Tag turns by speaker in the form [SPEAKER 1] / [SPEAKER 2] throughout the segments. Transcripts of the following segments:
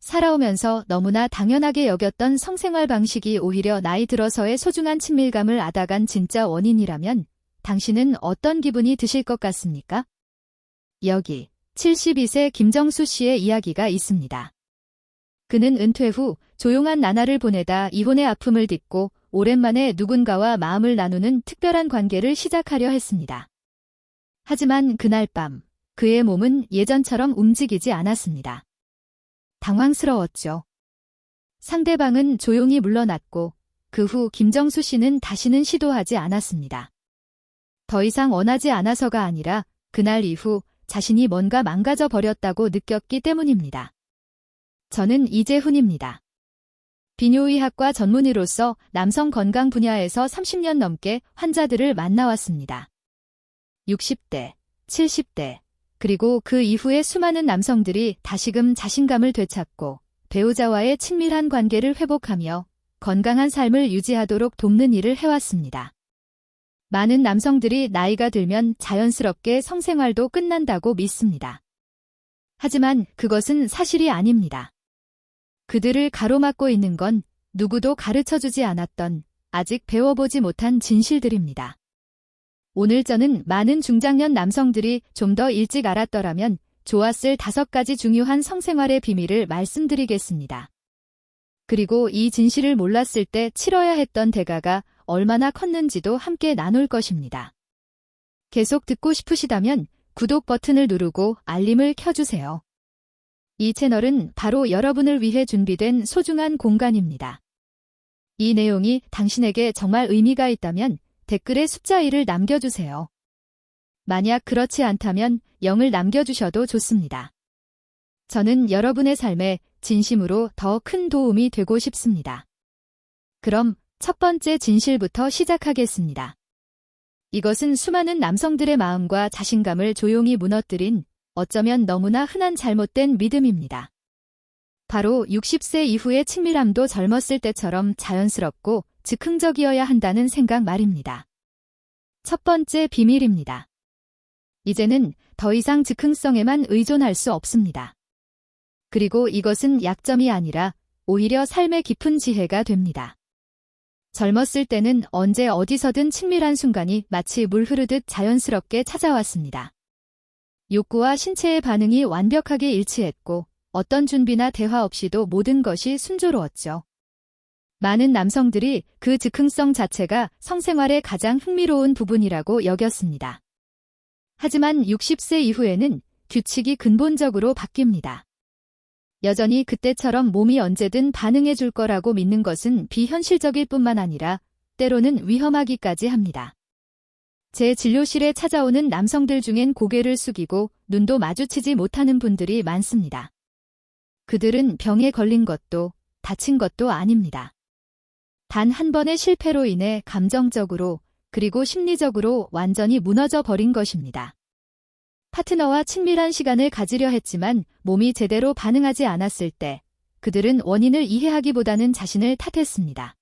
[SPEAKER 1] 살아오면서 너무나 당연하게 여겼던 성생활 방식이 오히려 나이 들어서의 소중한 친밀감을 앗아간 진짜 원인이라면 당신은 어떤 기분이 드실 것 같습니까? 여기 72세 김정수 씨의 이야기가 있습니다. 그는 은퇴 후 조용한 나날을 보내다 이혼의 아픔을 딛고 오랜만에 누군가와 마음을 나누는 특별한 관계를 시작하려 했습니다. 하지만 그날 밤 그의 몸은 예전처럼 움직이지 않았습니다. 당황스러웠죠. 상대방은 조용히 물러났고 그 후 김정수 씨는 다시는 시도하지 않았습니다. 더 이상 원하지 않아서가 아니라 그날 이후 자신이 뭔가 망가져 버렸다고 느꼈기 때문입니다. 저는 이재훈입니다. 비뇨의학과 전문의로서 남성 건강 분야에서 30년 넘게 환자들을 만나왔습니다. 60대, 70대, 그리고 그 이후에 수많은 남성들이 다시금 자신감을 되찾고 배우자와의 친밀한 관계를 회복하며 건강한 삶을 유지하도록 돕는 일을 해왔습니다. 많은 남성들이 나이가 들면 자연스럽게 성생활도 끝난다고 믿습니다. 하지만 그것은 사실이 아닙니다. 그들을 가로막고 있는 건 누구도 가르쳐주지 않았던 아직 배워보지 못한 진실들입니다. 오늘 저는 많은 중장년 남성들이 좀 더 일찍 알았더라면 좋았을 5가지 중요한 성생활의 비밀을 말씀드리겠습니다. 그리고 이 진실을 몰랐을 때 치러야 했던 대가가 얼마나 컸는지도 함께 나눌 것입니다. 계속 듣고 싶으시다면 구독 버튼을 누르고 알림을 켜주세요. 이 채널은 바로 여러분을 위해 준비된 소중한 공간입니다. 이 내용이 당신에게 정말 의미가 있다면 댓글에 숫자 1을 남겨주세요. 만약 그렇지 않다면 0을 남겨주셔도 좋습니다. 저는 여러분의 삶에 진심으로 더 큰 도움이 되고 싶습니다. 그럼 첫 번째 진실부터 시작하겠습니다. 이것은 수많은 남성들의 마음과 자신감을 조용히 무너뜨린 어쩌면 너무나 흔한 잘못된 믿음입니다. 바로 60세 이후의 친밀함도 젊었을 때처럼 자연스럽고 즉흥적이어야 한다는 생각 말입니다. 첫 번째 비밀입니다. 이제는 더 이상 즉흥성에만 의존할 수 없습니다. 그리고 이것은 약점이 아니라 오히려 삶의 깊은 지혜가 됩니다. 젊었을 때는 언제 어디서든 친밀한 순간이 마치 물 흐르듯 자연스럽게 찾아왔습니다. 욕구와 신체의 반응이 완벽하게 일치했고 어떤 준비나 대화 없이도 모든 것이 순조로웠죠. 많은 남성들이 그 즉흥성 자체가 성생활의 가장 흥미로운 부분이라고 여겼습니다. 하지만 60세 이후에는 규칙이 근본적으로 바뀝니다. 여전히 그때처럼 몸이 언제든 반응해 줄 거라고 믿는 것은 비현실적일 뿐만 아니라 때로는 위험하기까지 합니다. 제 진료실에 찾아오는 남성들 중엔 고개를 숙이고 눈도 마주치지 못하는 분들이 많습니다. 그들은 병에 걸린 것도 다친 것도 아닙니다. 단 한 번의 실패로 인해 감정적으로 그리고 심리적으로 완전히 무너져 버린 것입니다. 파트너와 친밀한 시간을 가지려 했지만 몸이 제대로 반응하지 않았을 때 그들은 원인을 이해하기보다는 자신을 탓했습니다.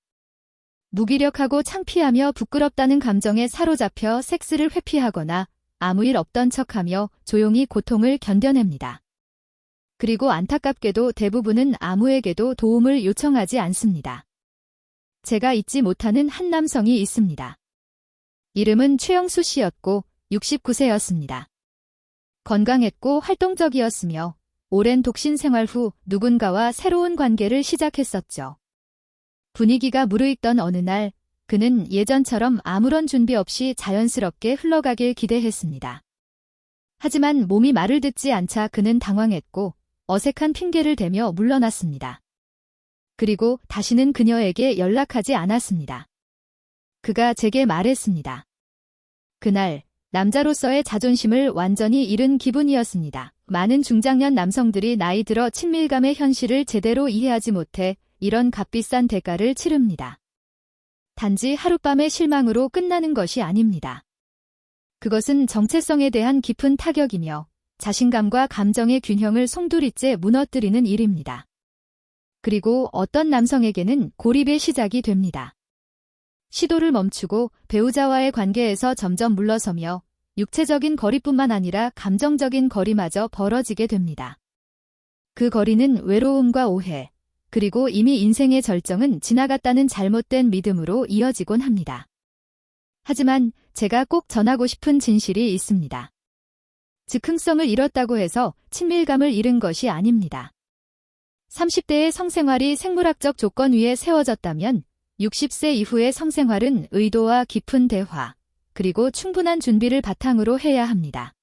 [SPEAKER 1] 무기력하고 창피하며 부끄럽다는 감정에 사로잡혀 섹스를 회피하거나 아무 일 없던 척하며 조용히 고통을 견뎌냅니다. 그리고 안타깝게도 대부분은 아무에게도 도움을 요청하지 않습니다. 제가 잊지 못하는 한 남성이 있습니다. 이름은 최영수 씨였고 69세였습니다. 건강했고 활동적이었으며 오랜 독신 생활 후 누군가와 새로운 관계를 시작했었죠. 분위기가 무르익던 어느 날 그는 예전처럼 아무런 준비 없이 자연스럽게 흘러가길 기대했습니다. 하지만 몸이 말을 듣지 않자 그는 당황했고 어색한 핑계를 대며 물러났습니다. 그리고 다시는 그녀에게 연락하지 않았습니다. 그가 제게 말했습니다. 그날 남자로서의 자존심을 완전히 잃은 기분이었습니다. 많은 중장년 남성들이 나이 들어 친밀감의 현실을 제대로 이해하지 못해 이런 값비싼 대가를 치릅니다. 단지 하룻밤의 실망으로 끝나는 것이 아닙니다. 그것은 정체성에 대한 깊은 타격이며 자신감과 감정의 균형을 송두리째 무너뜨리는 일입니다. 그리고 어떤 남성에게는 고립의 시작이 됩니다. 시도를 멈추고 배우자와의 관계에서 점점 물러서며 육체적인 거리뿐만 아니라 감정적인 거리마저 벌어지게 됩니다. 그 거리는 외로움과 오해, 그리고 이미 인생의 절정은 지나갔다는 잘못된 믿음으로 이어지곤 합니다. 하지만 제가 꼭 전하고 싶은 진실이 있습니다. 즉흥성을 잃었다고 해서 친밀감을 잃은 것이 아닙니다. 30대의 성생활이 생물학적 조건 위에 세워졌다면 60세 이후의 성생활은 의도와 깊은 대화, 그리고 충분한 준비를 바탕으로 해야 합니다.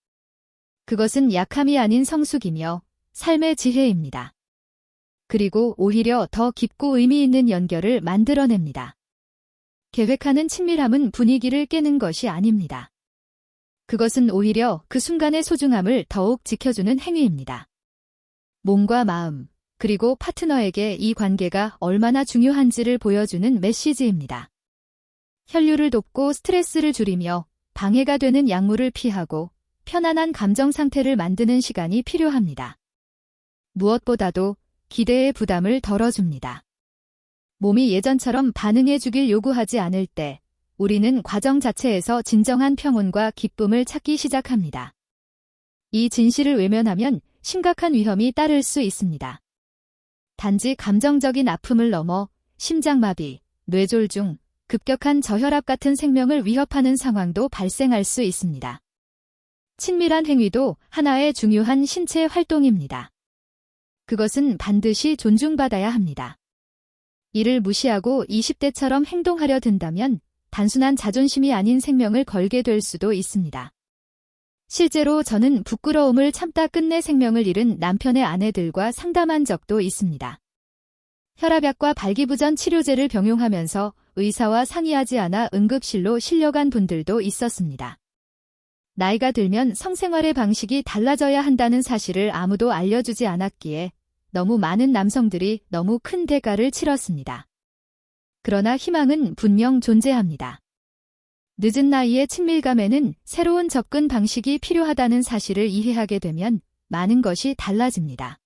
[SPEAKER 1] 그것은 약함이 아닌 성숙이며 삶의 지혜입니다. 그리고 오히려 더 깊고 의미 있는 연결을 만들어냅니다. 계획하는 친밀함은 분위기를 깨는 것이 아닙니다. 그것은 오히려 그 순간의 소중함을 더욱 지켜주는 행위입니다. 몸과 마음, 그리고 파트너에게 이 관계가 얼마나 중요한지를 보여주는 메시지입니다. 혈류를 돕고 스트레스를 줄이며 방해가 되는 약물을 피하고 편안한 감정 상태를 만드는 시간이 필요합니다. 무엇보다도 기대의 부담을 덜어줍니다. 몸이 예전처럼 반응해주길 요구하지 않을 때 우리는 과정 자체에서 진정한 평온과 기쁨을 찾기 시작합니다. 이 진실을 외면하면 심각한 위험이 따를 수 있습니다. 단지 감정적인 아픔을 넘어 심장마비, 뇌졸중, 급격한 저혈압 같은 생명을 위협하는 상황도 발생할 수 있습니다. 친밀한 행위도 하나의 중요한 신체 활동입니다. 그것은 반드시 존중받아야 합니다. 이를 무시하고 20대처럼 행동하려 든다면 단순한 자존심이 아닌 생명을 걸게 될 수도 있습니다. 실제로 저는 부끄러움을 참다 끝내 생명을 잃은 남편의 아내들과 상담한 적도 있습니다. 혈압약과 발기부전 치료제를 병용하면서 의사와 상의하지 않아 응급실로 실려간 분들도 있었습니다. 나이가 들면 성생활의 방식이 달라져야 한다는 사실을 아무도 알려주지 않았기에 너무 많은 남성들이 너무 큰 대가를 치렀습니다. 그러나 희망은 분명 존재합니다. 늦은 나이의 친밀감에는 새로운 접근 방식이 필요하다는 사실을 이해하게 되면 많은 것이 달라집니다.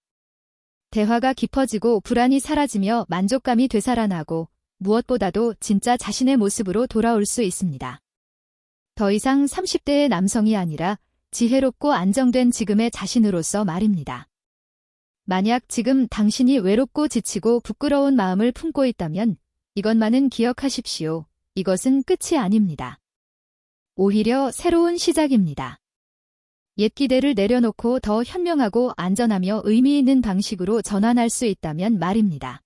[SPEAKER 1] 대화가 깊어지고 불안이 사라지며 만족감이 되살아나고 무엇보다도 진짜 자신의 모습으로 돌아올 수 있습니다. 더 이상 30대의 남성이 아니라 지혜롭고 안정된 지금의 자신으로서 말입니다. 만약 지금 당신이 외롭고 지치고 부끄러운 마음을 품고 있다면 이것만은 기억하십시오. 이것은 끝이 아닙니다. 오히려 새로운 시작입니다. 옛 기대를 내려놓고 더 현명하고 안전하며 의미 있는 방식으로 전환할 수 있다면 말입니다.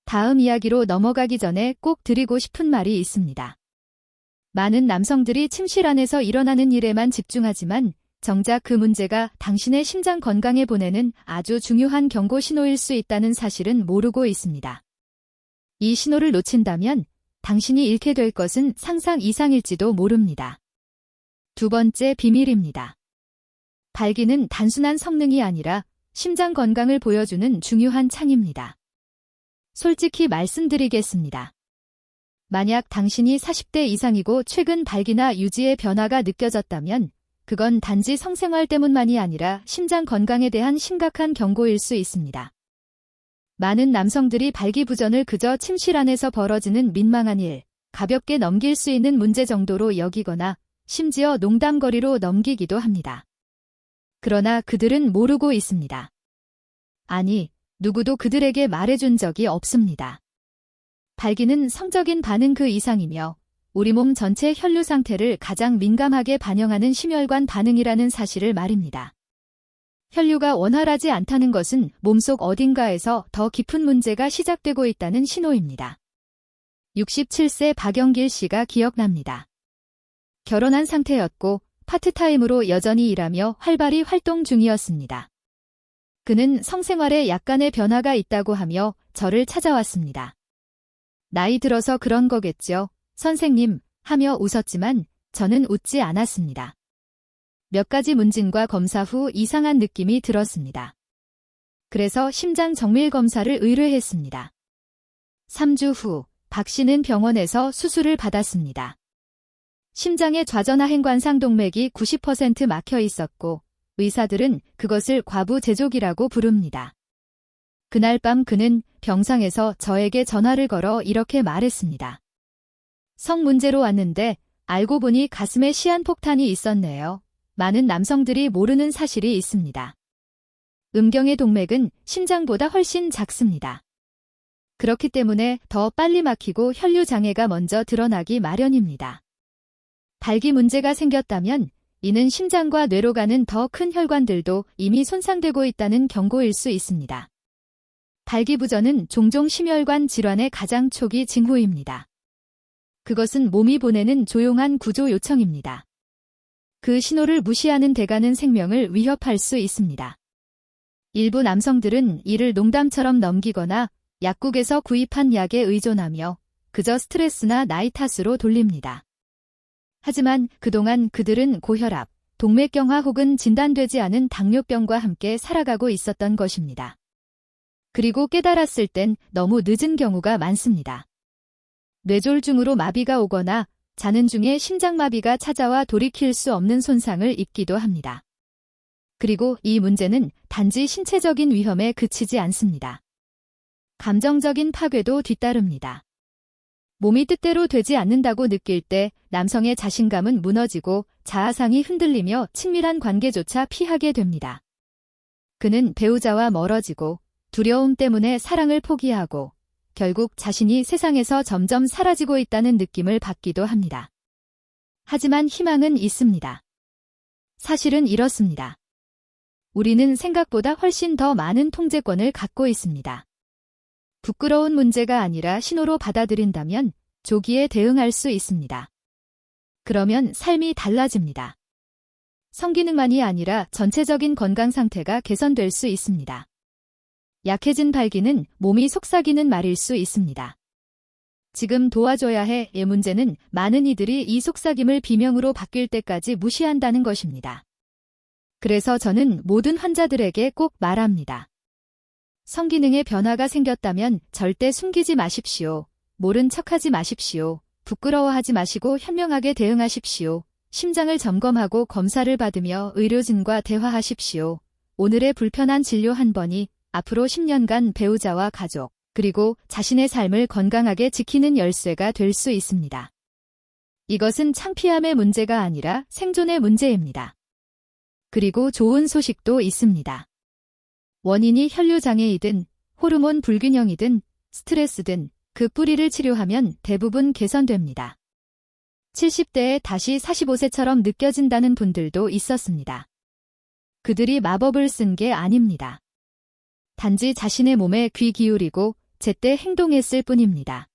[SPEAKER 1] 다음 이야기로 넘어가기 전에 꼭 드리고 싶은 말이 있습니다. 많은 남성들이 침실 안에서 일어나는 일에만 집중하지만 정작 그 문제가 당신의 심장 건강에 보내는 아주 중요한 경고 신호일 수 있다는 사실은 모르고 있습니다. 이 신호를 놓친다면 당신이 잃게 될 것은 상상 이상일지도 모릅니다. 두 번째 비밀입니다. 발기는 단순한 성능이 아니라 심장 건강을 보여주는 중요한 창입니다. 솔직히 말씀드리겠습니다. 만약 당신이 40대 이상이고 최근 발기나 유지의 변화가 느껴졌다면 그건 단지 성생활 때문만이 아니라 심장 건강에 대한 심각한 경고일 수 있습니다. 많은 남성들이 발기부전을 그저 침실 안에서 벌어지는 민망한 일, 가볍게 넘길 수 있는 문제 정도로 여기거나 심지어 농담거리로 넘기기도 합니다. 그러나 그들은 모르고 있습니다. 아니, 누구도 그들에게 말해준 적이 없습니다. 발기는 성적인 반응 그 이상이며 우리 몸 전체 혈류 상태를 가장 민감하게 반영하는 심혈관 반응이라는 사실을 말입니다. 혈류가 원활하지 않다는 것은 몸속 어딘가에서 더 깊은 문제가 시작되고 있다는 신호입니다. 67세 박영길 씨가 기억납니다. 결혼한 상태였고 파트타임으로 여전히 일하며 활발히 활동 중이었습니다. 그는 성생활에 약간의 변화가 있다고 하며 저를 찾아왔습니다. 나이 들어서 그런 거겠죠, 선생님, 하며 웃었지만 저는 웃지 않았습니다. 몇 가지 문진과 검사 후 이상한 느낌이 들었습니다. 그래서 심장 정밀 검사를 의뢰했습니다. 3주 후 박 씨는 병원에서 수술을 받았습니다. 심장의 좌전하행관상 동맥이 90% 막혀 있었고 의사들은 그것을 과부 제족이라고 부릅니다. 그날 밤 그는 병상에서 저에게 전화를 걸어 이렇게 말했습니다. 성 문제로 왔는데 알고 보니 가슴에 시한폭탄이 있었네요. 많은 남성들이 모르는 사실이 있습니다. 음경의 동맥은 심장보다 훨씬 작습니다. 그렇기 때문에 더 빨리 막히고 혈류 장애가 먼저 드러나기 마련입니다. 발기 문제가 생겼다면 이는 심장과 뇌로 가는 더 큰 혈관들도 이미 손상되고 있다는 경고일 수 있습니다. 발기부전은 종종 심혈관 질환의 가장 초기 징후입니다. 그것은 몸이 보내는 조용한 구조 요청입니다. 그 신호를 무시하는 대가는 생명을 위협할 수 있습니다. 일부 남성들은 이를 농담처럼 넘기거나 약국에서 구입한 약에 의존하며 그저 스트레스나 나이 탓으로 돌립니다. 하지만 그동안 그들은 고혈압, 동맥경화 혹은 진단되지 않은 당뇨병과 함께 살아가고 있었던 것입니다. 그리고 깨달았을 땐 너무 늦은 경우가 많습니다. 뇌졸중으로 마비가 오거나 자는 중에 심장마비가 찾아와 돌이킬 수 없는 손상을 입기도 합니다. 그리고 이 문제는 단지 신체적인 위험에 그치지 않습니다. 감정적인 파괴도 뒤따릅니다. 몸이 뜻대로 되지 않는다고 느낄 때 남성의 자신감은 무너지고 자아상이 흔들리며 친밀한 관계조차 피하게 됩니다. 그는 배우자와 멀어지고 두려움 때문에 사랑을 포기하고 결국 자신이 세상에서 점점 사라지고 있다는 느낌을 받기도 합니다. 하지만 희망은 있습니다. 사실은 이렇습니다. 우리는 생각보다 훨씬 더 많은 통제권을 갖고 있습니다. 부끄러운 문제가 아니라 신호로 받아들인다면 조기에 대응할 수 있습니다. 그러면 삶이 달라집니다. 성기능만이 아니라 전체적인 건강 상태가 개선될 수 있습니다. 약해진 발기는 몸이 속삭이는 말일 수 있습니다. 지금 도와줘야 해의 문제는 많은 이들이 이 속삭임을 비명으로 바뀔 때까지 무시한다는 것입니다. 그래서 저는 모든 환자들에게 꼭 말합니다. 성기능에 변화가 생겼다면 절대 숨기지 마십시오. 모른 척하지 마십시오. 부끄러워하지 마시고 현명하게 대응하십시오. 심장을 점검하고 검사를 받으며 의료진과 대화하십시오. 오늘의 불편한 진료 한 번이 앞으로 10년간 배우자와 가족, 그리고 자신의 삶을 건강하게 지키는 열쇠가 될 수 있습니다. 이것은 창피함의 문제가 아니라 생존의 문제입니다. 그리고 좋은 소식도 있습니다. 원인이 혈류장애이든 호르몬 불균형이든 스트레스든 그 뿌리를 치료하면 대부분 개선됩니다. 70대에 다시 45세처럼 느껴진다는 분들도 있었습니다. 그들이 마법을 쓴 게 아닙니다. 단지 자신의 몸에 귀 기울이고 제때 행동했을 뿐입니다.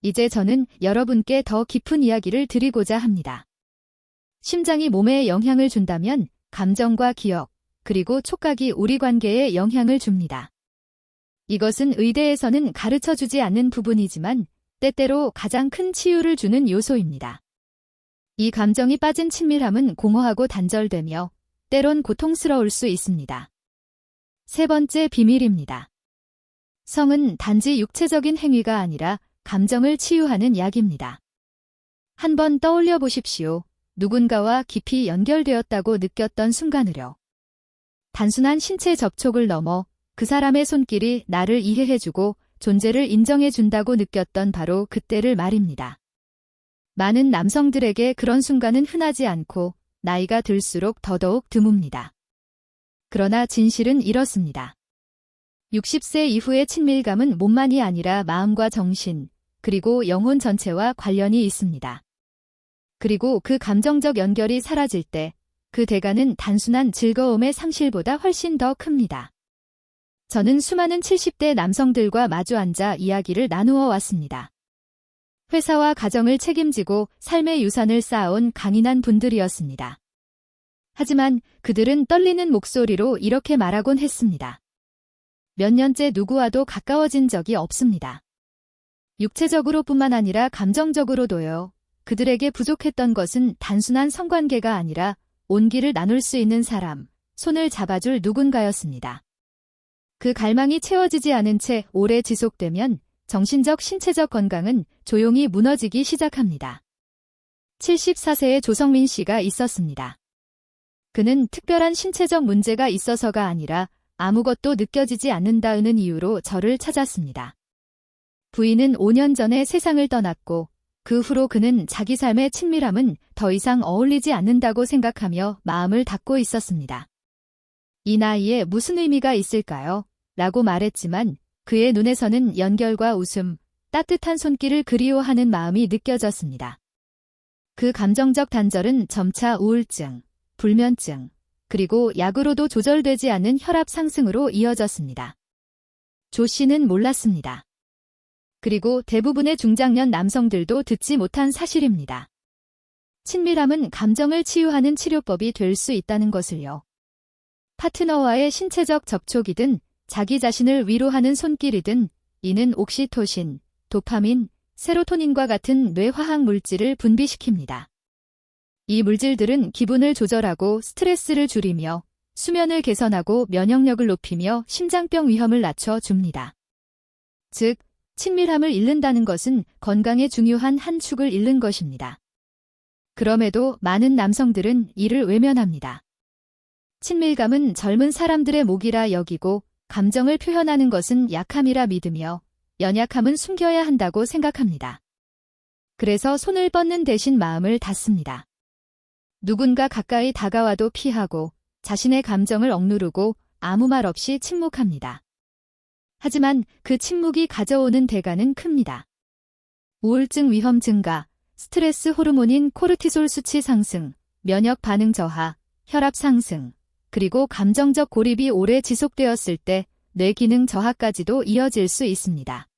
[SPEAKER 1] 이제 저는 여러분께 더 깊은 이야기를 드리고자 합니다. 심장이 몸에 영향을 준다면 감정과 기억, 그리고 촉각이 우리 관계에 영향을 줍니다. 이것은 의대에서는 가르쳐주지 않는 부분이지만 때때로 가장 큰 치유를 주는 요소입니다. 이 감정이 빠진 친밀함은 공허하고 단절되며 때론 고통스러울 수 있습니다. 세 번째 비밀입니다. 성은 단지 육체적인 행위가 아니라 감정을 치유하는 약입니다. 한번 떠올려 보십시오. 누군가와 깊이 연결되었다고 느꼈던 순간을요. 단순한 신체 접촉을 넘어 그 사람의 손길이 나를 이해해주고 존재를 인정해준다고 느꼈던 바로 그때를 말입니다. 많은 남성들에게 그런 순간은 흔하지 않고 나이가 들수록 더더욱 드뭅니다. 그러나 진실은 이렇습니다. 60세 이후의 친밀감은 몸만이 아니라 마음과 정신, 그리고 영혼 전체와 관련이 있습니다. 그리고 그 감정적 연결이 사라질 때 그 대가는 단순한 즐거움의 상실보다 훨씬 더 큽니다. 저는 수많은 70대 남성들과 마주 앉아 이야기를 나누어 왔습니다. 회사와 가정을 책임지고 삶의 유산을 쌓아온 강인한 분들이었습니다. 하지만 그들은 떨리는 목소리로 이렇게 말하곤 했습니다. 몇 년째 누구와도 가까워진 적이 없습니다. 육체적으로뿐만 아니라 감정적으로도요. 그들에게 부족했던 것은 단순한 성관계가 아니라 온기를 나눌 수 있는 사람, 손을 잡아줄 누군가였습니다. 그 갈망이 채워지지 않은 채 오래 지속되면 정신적, 신체적 건강은 조용히 무너지기 시작합니다. 74세의 조성민 씨가 있었습니다. 그는 특별한 신체적 문제가 있어서가 아니라 아무것도 느껴지지 않는다는 이유로 저를 찾았습니다. 부인은 5년 전에 세상을 떠났고 그 후로 그는 자기 삶의 친밀함은 더 이상 어울리지 않는다고 생각하며 마음을 닫고 있었습니다. 이 나이에 무슨 의미가 있을까요? 라고 말했지만 그의 눈에서는 연결과 웃음, 따뜻한 손길을 그리워하는 마음이 느껴졌습니다. 그 감정적 단절은 점차 우울증, 불면증, 그리고 약으로도 조절되지 않은 혈압 상승으로 이어졌습니다. 조 씨는 몰랐습니다. 그리고 대부분의 중장년 남성들도 듣지 못한 사실입니다. 친밀함은 감정을 치유하는 치료법이 될 수 있다는 것을요. 파트너와의 신체적 접촉이든 자기 자신을 위로하는 손길이든 이는 옥시토신, 도파민, 세로토닌과 같은 뇌화학 물질을 분비시킵니다. 이 물질들은 기분을 조절하고 스트레스를 줄이며 수면을 개선하고 면역력을 높이며 심장병 위험을 낮춰줍니다. 즉, 친밀함을 잃는다는 것은 건강의 중요한 한 축을 잃는 것입니다. 그럼에도 많은 남성들은 이를 외면합니다. 친밀감은 젊은 사람들의 목이라 여기고 감정을 표현하는 것은 약함이라 믿으며 연약함은 숨겨야 한다고 생각합니다. 그래서 손을 뻗는 대신 마음을 닫습니다. 누군가 가까이 다가와도 피하고 자신의 감정을 억누르고 아무 말 없이 침묵합니다. 하지만 그 침묵이 가져오는 대가는 큽니다. 우울증 위험 증가, 스트레스 호르몬인 코르티솔 수치 상승, 면역 반응 저하, 혈압 상승, 그리고 감정적 고립이 오래 지속되었을 때 뇌 기능 저하까지도 이어질 수 있습니다.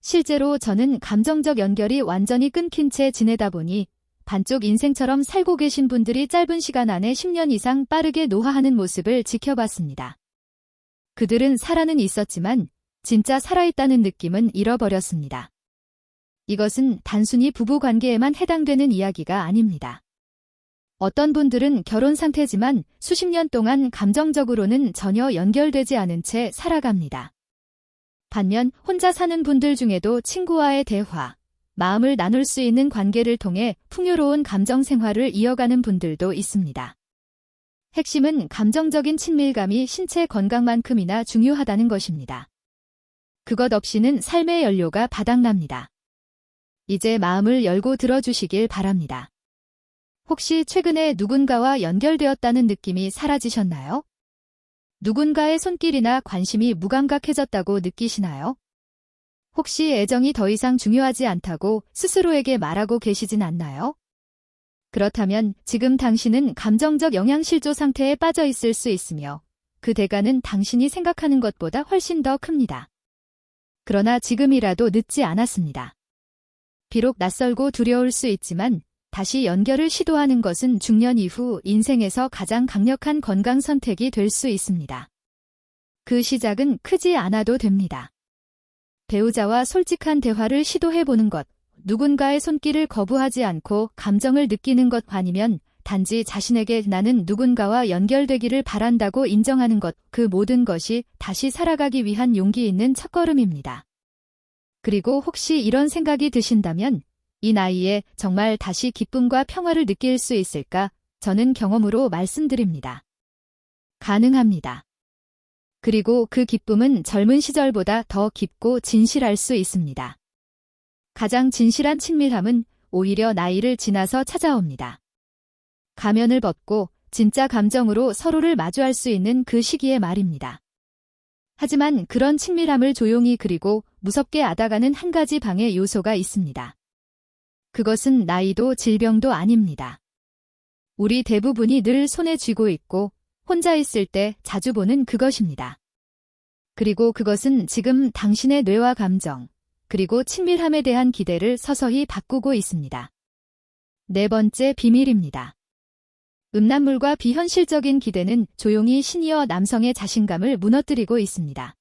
[SPEAKER 1] 실제로 저는 감정적 연결이 완전히 끊긴 채 지내다 보니 반쪽 인생처럼 살고 계신 분들이 짧은 시간 안에 10년 이상 빠르게 노화하는 모습을 지켜봤습니다. 그들은 살아는 있었지만 진짜 살아있다는 느낌은 잃어버렸습니다. 이것은 단순히 부부 관계에만 해당되는 이야기가 아닙니다. 어떤 분들은 결혼 상태지만 수십 년 동안 감정적으로는 전혀 연결되지 않은 채 살아갑니다. 반면 혼자 사는 분들 중에도 친구와의 대화, 마음을 나눌 수 있는 관계를 통해 풍요로운 감정 생활을 이어가는 분들도 있습니다. 핵심은 감정적인 친밀감이 신체 건강만큼이나 중요하다는 것입니다. 그것 없이는 삶의 연료가 바닥납니다. 이제 마음을 열고 들어주시길 바랍니다. 혹시 최근에 누군가와 연결되었다는 느낌이 사라지셨나요? 누군가의 손길이나 관심이 무감각해졌다고 느끼시나요? 혹시 애정이 더 이상 중요하지 않다고 스스로에게 말하고 계시진 않나요? 그렇다면 지금 당신은 감정적 영양실조 상태에 빠져 있을 수 있으며 그 대가는 당신이 생각하는 것보다 훨씬 더 큽니다. 그러나 지금이라도 늦지 않았습니다. 비록 낯설고 두려울 수 있지만 다시 연결을 시도하는 것은 중년 이후 인생에서 가장 강력한 건강 선택이 될 수 있습니다. 그 시작은 크지 않아도 됩니다. 배우자와 솔직한 대화를 시도해보는 것, 누군가의 손길을 거부하지 않고 감정을 느끼는 것 아니면 단지 자신에게 나는 누군가와 연결되기를 바란다고 인정하는 것, 그 모든 것이 다시 살아가기 위한 용기 있는 첫걸음입니다. 그리고 혹시 이런 생각이 드신다면 이 나이에 정말 다시 기쁨과 평화를 느낄 수 있을까? 저는 경험으로 말씀드립니다. 가능합니다. 그리고 그 기쁨은 젊은 시절보다 더 깊고 진실할 수 있습니다. 가장 진실한 친밀함은 오히려 나이를 지나서 찾아옵니다. 가면을 벗고 진짜 감정으로 서로를 마주할 수 있는 그 시기에 말입니다. 하지만 그런 친밀함을 조용히 그리고 무섭게 앗아가는 한 가지 방해 요소가 있습니다. 그것은 나이도 질병도 아닙니다. 우리 대부분이 늘 손에 쥐고 있고 혼자 있을 때 자주 보는 그것입니다. 그리고 그것은 지금 당신의 뇌와 감정, 그리고 친밀함에 대한 기대를 서서히 바꾸고 있습니다. 네 번째 비밀입니다. 음란물과 비현실적인 기대는 조용히 시니어 남성의 자신감을 무너뜨리고 있습니다.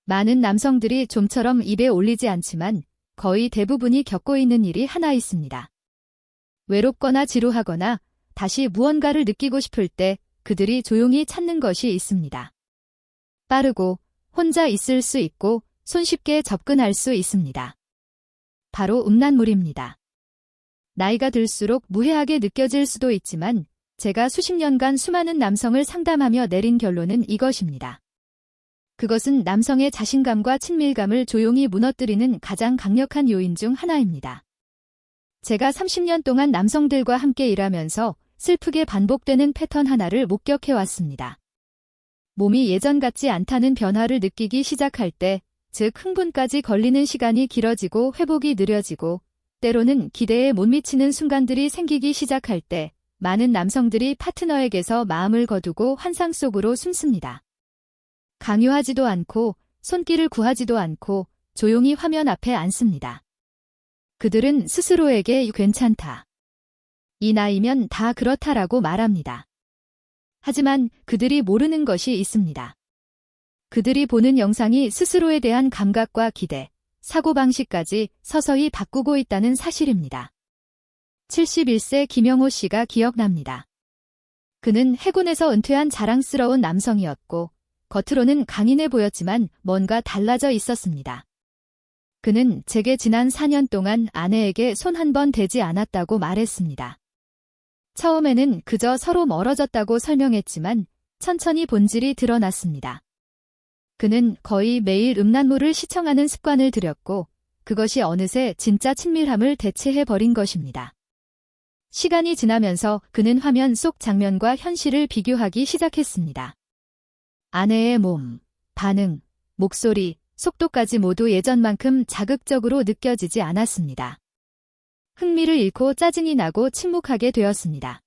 [SPEAKER 1] 많은 남성들이 좀처럼 입에 올리지 않지만 거의 대부분이 겪고 있는 일이 하나 있습니다. 외롭거나 지루하거나 다시 무언가를 느끼고 싶을 때 그들이 조용히 찾는 것이 있습니다. 빠르고 혼자 있을 수 있고 손쉽게 접근할 수 있습니다. 바로 음란물입니다. 나이가 들수록 무해하게 느껴질 수도 있지만 제가 수십 년간 수많은 남성을 상담하며 내린 결론은 이것입니다. 그것은 남성의 자신감과 친밀감을 조용히 무너뜨리는 가장 강력한 요인 중 하나입니다. 제가 30년 동안 남성들과 함께 일하면서 슬프게 반복되는 패턴 하나를 목격해왔습니다. 몸이 예전 같지 않다는 변화를 느끼기 시작할 때, 즉 흥분까지 걸리는 시간이 길어지고 회복이 느려지고, 때로는 기대에 못 미치는 순간들이 생기기 시작할 때, 많은 남성들이 파트너에게서 마음을 거두고 환상 속으로 숨습니다. 강요하지도 않고, 손길을 구하지도 않고, 조용히 화면 앞에 앉습니다. 그들은 스스로에게 괜찮다. 이 나이면 다 그렇다라고 말합니다. 하지만 그들이 모르는 것이 있습니다. 그들이 보는 영상이 스스로에 대한 감각과 기대, 사고방식까지 서서히 바꾸고 있다는 사실입니다. 71세 김영호 씨가 기억납니다. 그는 해군에서 은퇴한 자랑스러운 남성이었고, 겉으로는 강인해 보였지만 뭔가 달라져 있었습니다. 그는 제게 지난 4년 동안 아내에게 손 한 번 대지 않았다고 말했습니다. 처음에는 그저 서로 멀어졌다고 설명했지만 천천히 본질이 드러났습니다. 그는 거의 매일 음란물을 시청하는 습관을 들였고 그것이 어느새 진짜 친밀함을 대체해버린 것입니다. 시간이 지나면서 그는 화면 속 장면과 현실을 비교하기 시작했습니다. 아내의 몸, 반응, 목소리, 속도까지 모두 예전만큼 자극적으로 느껴지지 않았습니다. 흥미를 잃고 짜증이 나고 침묵하게 되었습니다.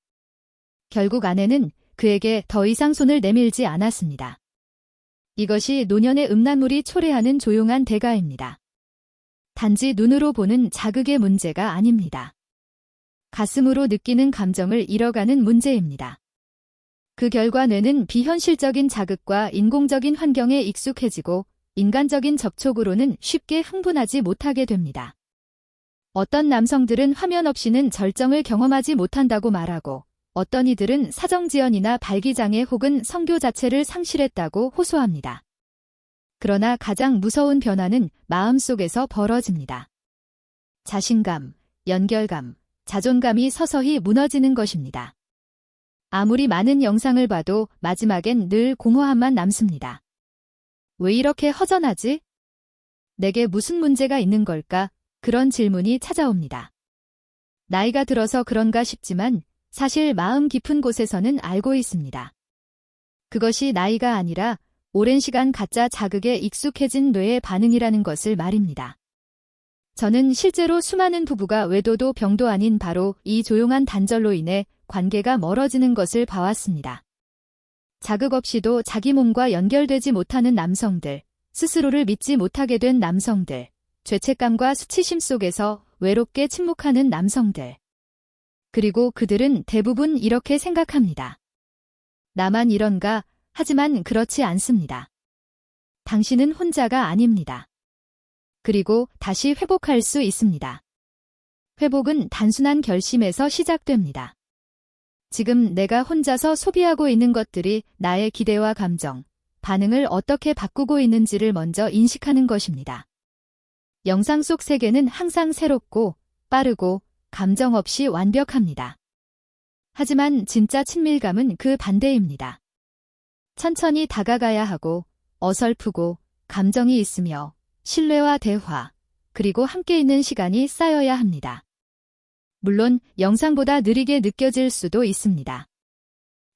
[SPEAKER 1] 결국 아내는 그에게 더 이상 손을 내밀지 않았습니다. 이것이 노년의 음란물이 초래하는 조용한 대가입니다. 단지 눈으로 보는 자극의 문제가 아닙니다. 가슴으로 느끼는 감정을 잃어가는 문제입니다. 그 결과 뇌는 비현실적인 자극과 인공적인 환경에 익숙해지고 인간적인 접촉으로는 쉽게 흥분하지 못하게 됩니다. 어떤 남성들은 화면 없이는 절정을 경험하지 못한다고 말하고 어떤 이들은 사정지연이나 발기장애 혹은 성교 자체를 상실했다고 호소합니다. 그러나 가장 무서운 변화는 마음속에서 벌어집니다. 자신감, 연결감, 자존감이 서서히 무너지는 것입니다. 아무리 많은 영상을 봐도 마지막엔 늘 공허함만 남습니다. 왜 이렇게 허전하지? 내게 무슨 문제가 있는 걸까? 그런 질문이 찾아옵니다. 나이가 들어서 그런가 싶지만 사실 마음 깊은 곳에서는 알고 있습니다. 그것이 나이가 아니라 오랜 시간 가짜 자극에 익숙해진 뇌의 반응이라는 것을 말입니다. 저는 실제로 수많은 부부가 외도도 병도 아닌 바로 이 조용한 단절로 인해 관계가 멀어지는 것을 봐왔습니다. 자극 없이도 자기 몸과 연결되지 못하는 남성들, 스스로를 믿지 못하게 된 남성들, 죄책감과 수치심 속에서 외롭게 침묵하는 남성들. 그리고 그들은 대부분 이렇게 생각합니다. 나만 이런가? 하지만 그렇지 않습니다. 당신은 혼자가 아닙니다. 그리고 다시 회복할 수 있습니다. 회복은 단순한 결심에서 시작됩니다. 지금 내가 혼자서 소비하고 있는 것들이 나의 기대와 감정, 반응을 어떻게 바꾸고 있는지를 먼저 인식하는 것입니다. 영상 속 세계는 항상 새롭고 빠르고 감정 없이 완벽합니다. 하지만 진짜 친밀감은 그 반대입니다. 천천히 다가가야 하고 어설프고 감정이 있으며 신뢰와 대화, 그리고 함께 있는 시간이 쌓여야 합니다. 물론 영상보다 느리게 느껴질 수도 있습니다.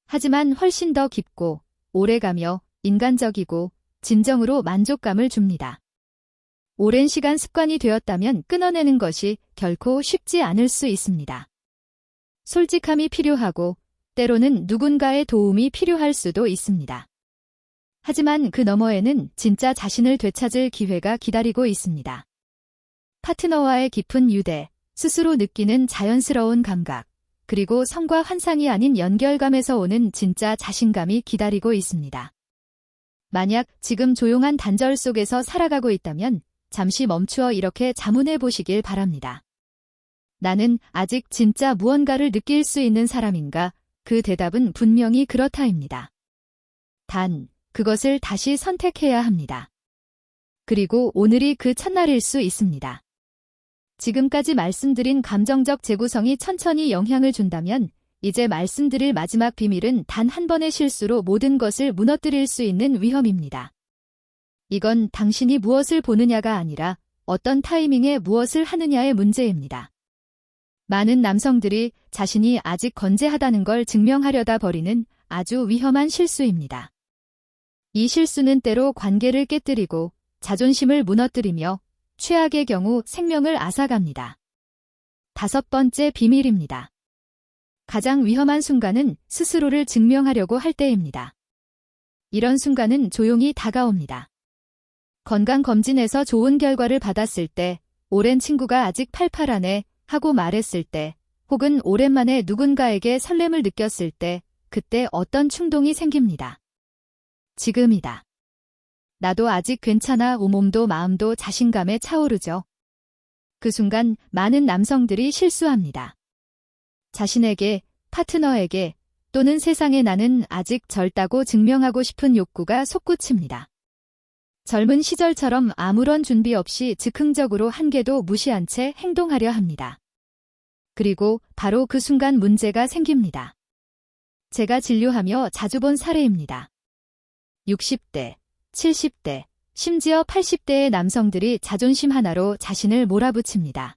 [SPEAKER 1] 하지만 훨씬 더 깊고 오래가며 인간적이고 진정으로 만족감을 줍니다. 오랜 시간 습관이 되었다면 끊어내는 것이 결코 쉽지 않을 수 있습니다. 솔직함이 필요하고 때로는 누군가의 도움이 필요할 수도 있습니다. 하지만 그 너머에는 진짜 자신을 되찾을 기회가 기다리고 있습니다. 파트너와의 깊은 유대, 스스로 느끼는 자연스러운 감각, 그리고 성과 환상이 아닌 연결감에서 오는 진짜 자신감이 기다리고 있습니다. 만약 지금 조용한 단절 속에서 살아가고 있다면 잠시 멈추어 이렇게 자문해 보시길 바랍니다. 나는 아직 진짜 무언가를 느낄 수 있는 사람인가? 그 대답은 분명히 그렇다입니다. 단, 그것을 다시 선택해야 합니다. 그리고 오늘이 그 첫날일 수 있습니다. 지금까지 말씀드린 감정적 재구성이 천천히 영향을 준다면 이제 말씀드릴 마지막 비밀은 단 한 번의 실수로 모든 것을 무너뜨릴 수 있는 위험입니다. 이건 당신이 무엇을 보느냐가 아니라 어떤 타이밍에 무엇을 하느냐의 문제입니다. 많은 남성들이 자신이 아직 건재하다는 걸 증명하려다 벌이는 아주 위험한 실수입니다. 이 실수는 때로 관계를 깨뜨리고 자존심을 무너뜨리며 최악의 경우 생명을 앗아갑니다. 5번째 비밀입니다. 가장 위험한 순간은 스스로를 증명하려고 할 때입니다. 이런 순간은 조용히 다가옵니다. 건강검진에서 좋은 결과를 받았을 때, 오랜 친구가 아직 팔팔하네 하고 말했을 때, 혹은 오랜만에 누군가에게 설렘을 느꼈을 때, 그때 어떤 충동이 생깁니다. 지금이다. 나도 아직 괜찮아. 온몸도 마음도 자신감에 차오르죠. 그 순간 많은 남성들이 실수합니다. 자신에게, 파트너에게, 또는 세상에 나는 아직 젊다고 증명하고 싶은 욕구가 솟구칩니다. 젊은 시절처럼 아무런 준비 없이 즉흥적으로 한계도 무시한 채 행동하려 합니다. 그리고 바로 그 순간 문제가 생깁니다. 제가 진료하며 자주 본 사례입니다. 60대, 70대, 심지어 80대의 남성들이 자존심 하나로 자신을 몰아붙입니다.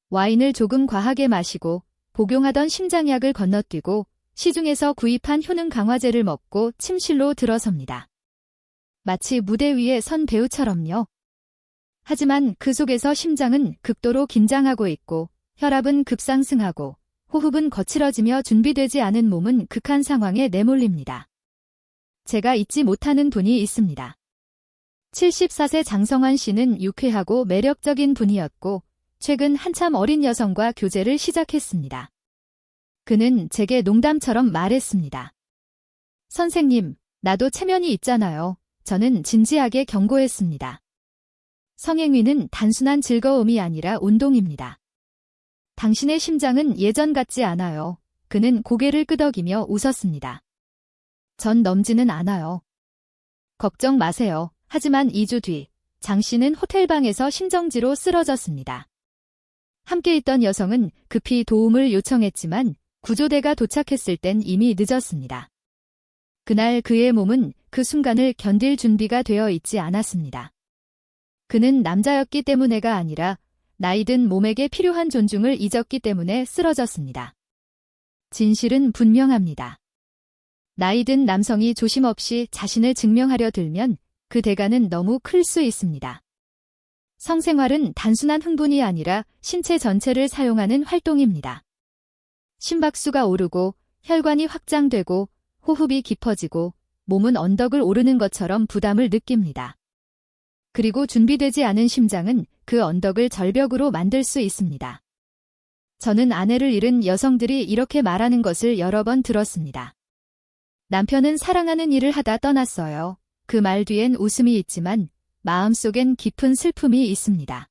[SPEAKER 1] 와인을 조금 과하게 마시고 복용하던 심장약을 건너뛰고 시중에서 구입한 효능 강화제를 먹고 침실로 들어섭니다. 마치 무대 위에 선 배우처럼요. 하지만 그 속에서 심장은 극도로 긴장하고 있고 혈압은 급상승하고 호흡은 거칠어지며 준비되지 않은 몸은 극한 상황에 내몰립니다. 제가 잊지 못하는 분이 있습니다. 74세 장성환 씨는 유쾌하고 매력적인 분이었고 최근 한참 어린 여성과 교제를 시작했습니다. 그는 제게 농담처럼 말했습니다. 선생님, 나도 체면이 있잖아요. 저는 진지하게 경고했습니다. 성행위는 단순한 즐거움이 아니라 운동입니다. 당신의 심장은 예전 같지 않아요. 그는 고개를 끄덕이며 웃었습니다. 전 넘지는 않아요. 걱정 마세요. 하지만 2주 뒤, 장 씨는 호텔방에서 심정지로 쓰러졌습니다. 함께 있던 여성은 급히 도움을 요청했지만 구조대가 도착했을 땐 이미 늦었습니다. 그날 그의 몸은 그 순간을 견딜 준비가 되어 있지 않았습니다. 그는 남자였기 때문에가 아니라 나이든 몸에게 필요한 존중을 잊었기 때문에 쓰러졌습니다. 진실은 분명합니다. 나이든 남성이 조심 없이 자신을 증명하려 들면 그 대가는 너무 클 수 있습니다. 성생활은 단순한 흥분이 아니라 신체 전체를 사용하는 활동입니다. 심박수가 오르고 혈관이 확장되고 호흡이 깊어지고 몸은 언덕을 오르는 것처럼 부담을 느낍니다. 그리고 준비되지 않은 심장은 그 언덕을 절벽으로 만들 수 있습니다. 저는 아내를 잃은 여성들이 이렇게 말하는 것을 여러 번 들었습니다. 남편은 사랑하는 일을 하다 떠났어요. 그 말 뒤엔 웃음이 있지만 마음속엔 깊은 슬픔이 있습니다.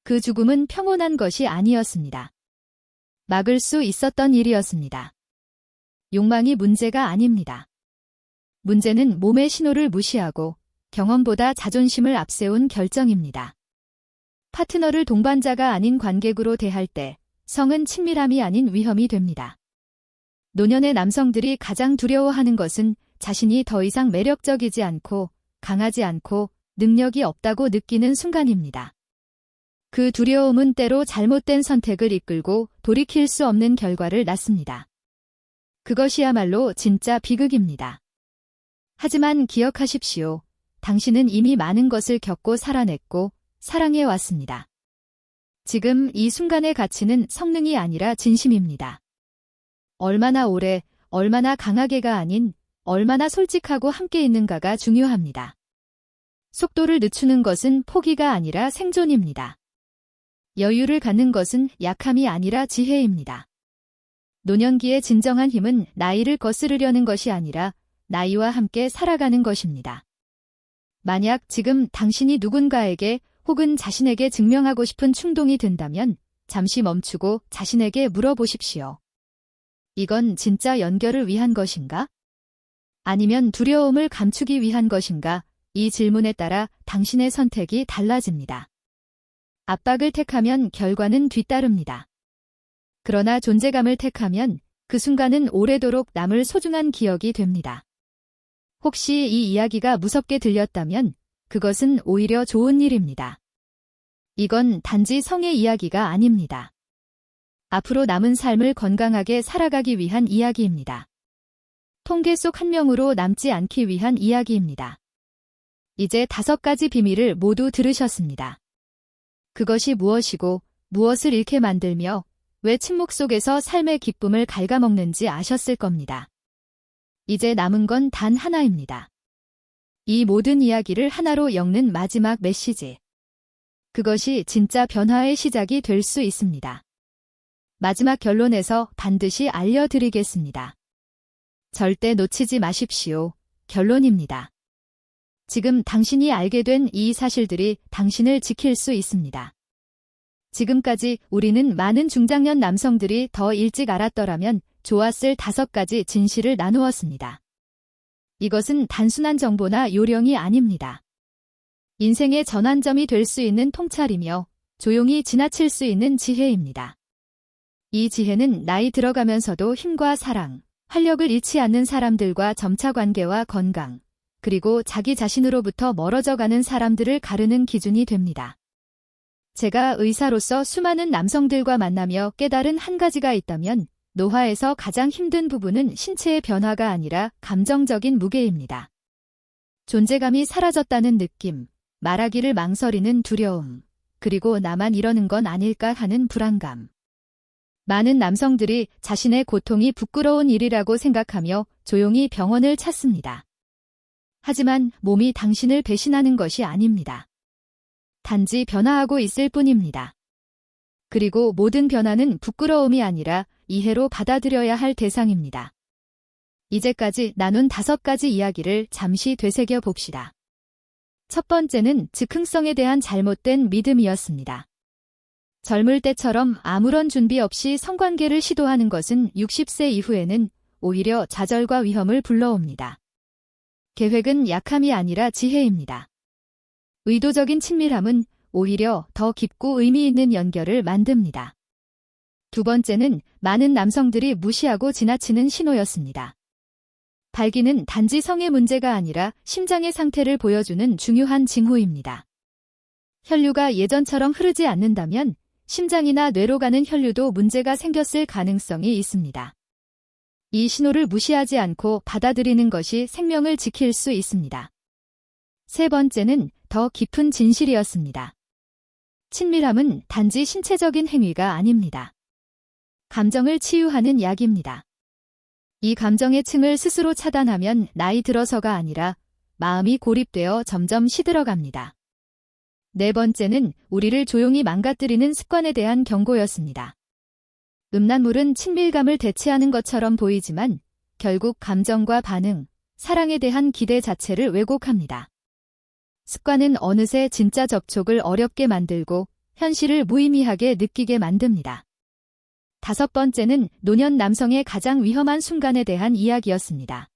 [SPEAKER 1] 그 죽음은 평온한 것이 아니었습니다. 막을 수 있었던 일이었습니다. 욕망이 문제가 아닙니다. 문제는 몸의 신호를 무시하고 경험보다 자존심을 앞세운 결정입니다. 파트너를 동반자가 아닌 관객으로 대할 때 성은 친밀함이 아닌 위험이 됩니다. 노년의 남성들이 가장 두려워하는 것은 자신이 더 이상 매력적이지 않고 강하지 않고 능력이 없다고 느끼는 순간입니다. 그 두려움은 때로 잘못된 선택을 이끌고 돌이킬 수 없는 결과를 낳습니다. 그것이야말로 진짜 비극입니다. 하지만 기억하십시오. 당신은 이미 많은 것을 겪고 살아냈고 사랑해 왔습니다. 지금 이 순간의 가치는 성능이 아니라 진심입니다. 얼마나 오래, 얼마나 강하게가 아닌 얼마나 솔직하고 함께 있는가가 중요합니다. 속도를 늦추는 것은 포기가 아니라 생존입니다. 여유를 갖는 것은 약함이 아니라 지혜입니다. 노년기의 진정한 힘은 나이를 거스르려는 것이 아니라 나이와 함께 살아가는 것입니다. 만약 지금 당신이 누군가에게 혹은 자신에게 증명하고 싶은 충동이 든다면 잠시 멈추고 자신에게 물어보십시오. 이건 진짜 연결을 위한 것인가? 아니면 두려움을 감추기 위한 것인가? 이 질문에 따라 당신의 선택이 달라집니다. 압박을 택하면 결과는 뒤따릅니다. 그러나 존재감을 택하면 그 순간은 오래도록 남을 소중한 기억이 됩니다. 혹시 이 이야기가 무섭게 들렸다면 그것은 오히려 좋은 일입니다. 이건 단지 성의 이야기가 아닙니다. 앞으로 남은 삶을 건강하게 살아가기 위한 이야기입니다. 통계 속 한 명으로 남지 않기 위한 이야기입니다. 이제 5가지 비밀을 모두 들으셨습니다. 그것이 무엇이고 무엇을 잃게 만들며 왜 침묵 속에서 삶의 기쁨을 갉아먹는지 아셨을 겁니다. 이제 남은 건 단 하나입니다. 이 모든 이야기를 하나로 엮는 마지막 메시지. 그것이 진짜 변화의 시작이 될 수 있습니다. 마지막 결론에서 반드시 알려드리겠습니다. 절대 놓치지 마십시오. 결론입니다. 지금 당신이 알게 된 이 사실들이 당신을 지킬 수 있습니다. 지금까지 우리는 많은 중장년 남성들이 더 일찍 알았더라면 좋았을 5가지 진실을 나누었습니다. 이것은 단순한 정보나 요령이 아닙니다. 인생의 전환점이 될 수 있는 통찰이며 조용히 지나칠 수 있는 지혜입니다. 이 지혜는 나이 들어가면서도 힘과 사랑, 활력을 잃지 않는 사람들과 점차 관계와 건강, 그리고 자기 자신으로부터 멀어져 가는 사람들을 가르는 기준이 됩니다. 제가 의사로서 수많은 남성들과 만나며 깨달은 한 가지가 있다면 노화에서 가장 힘든 부분은 신체의 변화가 아니라 감정적인 무게입니다. 존재감이 사라졌다는 느낌, 말하기를 망설이는 두려움, 그리고 나만 이러는 건 아닐까 하는 불안감. 많은 남성들이 자신의 고통이 부끄러운 일이라고 생각하며 조용히 병원을 찾습니다. 하지만 몸이 당신을 배신하는 것이 아닙니다. 단지 변화하고 있을 뿐입니다. 그리고 모든 변화는 부끄러움이 아니라 이해로 받아들여야 할 대상입니다. 이제까지 나눈 5가지 이야기를 잠시 되새겨 봅시다. 첫 번째는 즉흥성에 대한 잘못된 믿음이었습니다. 젊을 때처럼 아무런 준비 없이 성관계를 시도하는 것은 60세 이후에는 오히려 좌절과 위험을 불러옵니다. 계획은 약함이 아니라 지혜입니다. 의도적인 친밀함은 오히려 더 깊고 의미 있는 연결을 만듭니다. 두 번째는 많은 남성들이 무시하고 지나치는 신호였습니다. 발기는 단지 성의 문제가 아니라 심장의 상태를 보여주는 중요한 징후입니다. 혈류가 예전처럼 흐르지 않는다면 심장이나 뇌로 가는 혈류도 문제가 생겼을 가능성이 있습니다. 이 신호를 무시하지 않고 받아들이는 것이 생명을 지킬 수 있습니다. 세 번째는 더 깊은 진실이었습니다. 친밀함은 단지 신체적인 행위가 아닙니다. 감정을 치유하는 약입니다. 이 감정의 층을 스스로 차단하면 나이 들어서가 아니라 마음이 고립되어 점점 시들어갑니다. 네 번째는 우리를 조용히 망가뜨리는 습관에 대한 경고였습니다. 음란물은 친밀감을 대체하는 것처럼 보이지만 결국 감정과 반응, 사랑에 대한 기대 자체를 왜곡합니다. 습관은 어느새 진짜 접촉을 어렵게 만들고 현실을 무의미하게 느끼게 만듭니다. 5번째는 노년 남성의 가장 위험한 순간에 대한 이야기였습니다.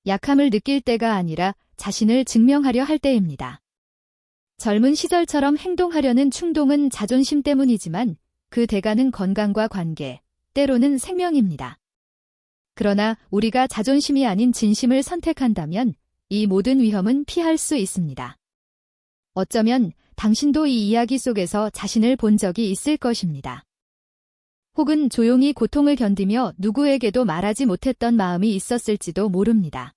[SPEAKER 1] 약함을 느낄 때가 아니라 자신을 증명하려 할 때입니다. 젊은 시절처럼 행동하려는 충동은 자존심 때문이지만 그 대가는 건강과 관계, 때로는 생명입니다. 그러나 우리가 자존심이 아닌 진심을 선택한다면 이 모든 위험은 피할 수 있습니다. 어쩌면 당신도 이 이야기 속에서 자신을 본 적이 있을 것입니다. 혹은 조용히 고통을 견디며 누구에게도 말하지 못했던 마음이 있었을지도 모릅니다.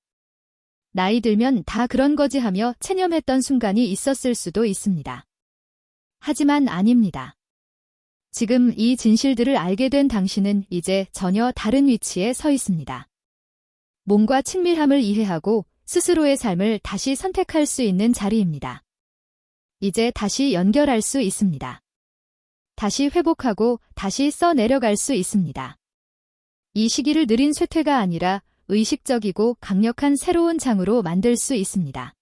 [SPEAKER 1] 나이 들면 다 그런 거지 하며 체념했던 순간이 있었을 수도 있습니다. 하지만 아닙니다. 지금 이 진실들을 알게 된 당신은 이제 전혀 다른 위치에 서 있습니다. 몸과 친밀함을 이해하고 스스로의 삶을 다시 선택할 수 있는 자리입니다. 이제 다시 연결할 수 있습니다. 다시 회복하고 다시 써내려갈 수 있습니다. 이 시기를 느린 쇠퇴가 아니라 의식적이고 강력한 새로운 장으로 만들 수 있습니다.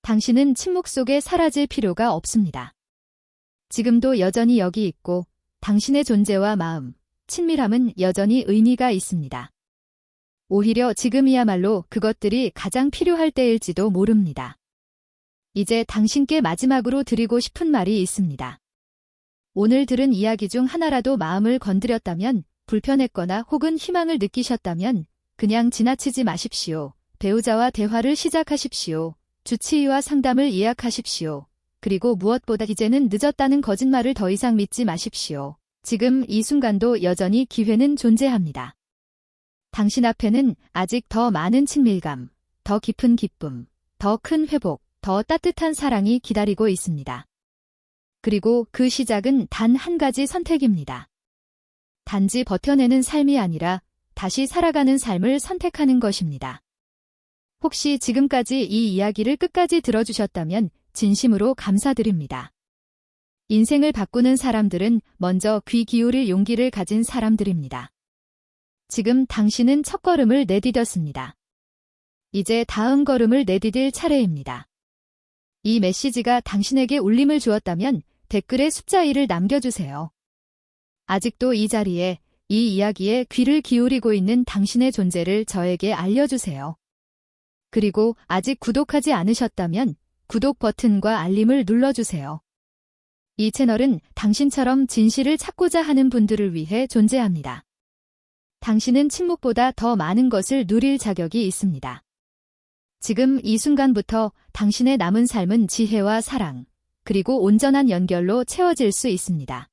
[SPEAKER 1] 당신은 침묵 속에 사라질 필요가 없습니다. 지금도 여전히 여기 있고 당신의 존재와 마음, 친밀함은 여전히 의미가 있습니다. 오히려 지금이야말로 그것들이 가장 필요할 때일지도 모릅니다. 이제 당신께 마지막으로 드리고 싶은 말이 있습니다. 오늘 들은 이야기 중 하나라도 마음을 건드렸다면, 불편했거나 혹은 희망을 느끼셨다면 그냥 지나치지 마십시오. 배우자와 대화를 시작하십시오. 주치의와 상담을 예약하십시오. 그리고 무엇보다 이제는 늦었다는 거짓말을 더 이상 믿지 마십시오. 지금 이 순간도 여전히 기회는 존재합니다. 당신 앞에는 아직 더 많은 친밀감, 더 깊은 기쁨, 더 큰 회복, 더 따뜻한 사랑이 기다리고 있습니다. 그리고 그 시작은 단 한 가지 선택입니다. 단지 버텨내는 삶이 아니라 다시 살아가는 삶을 선택하는 것입니다. 혹시 지금까지 이 이야기를 끝까지 들어주셨다면 진심으로 감사드립니다. 인생을 바꾸는 사람들은 먼저 귀 기울일 용기를 가진 사람들입니다. 지금 당신은 첫걸음을 내디뎠습니다. 이제 다음 걸음을 내디딜 차례입니다. 이 메시지가 당신에게 울림을 주었다면 댓글에 숫자 1을 남겨주세요. 아직도 이 자리에, 이 이야기에 귀를 기울이고 있는 당신의 존재를 저에게 알려주세요. 그리고 아직 구독하지 않으셨다면 구독 버튼과 알림을 눌러주세요. 이 채널은 당신처럼 진실을 찾고자 하는 분들을 위해 존재합니다. 당신은 침묵보다 더 많은 것을 누릴 자격이 있습니다. 지금 이 순간부터 당신의 남은 삶은 지혜와 사랑, 그리고 온전한 연결로 채워질 수 있습니다.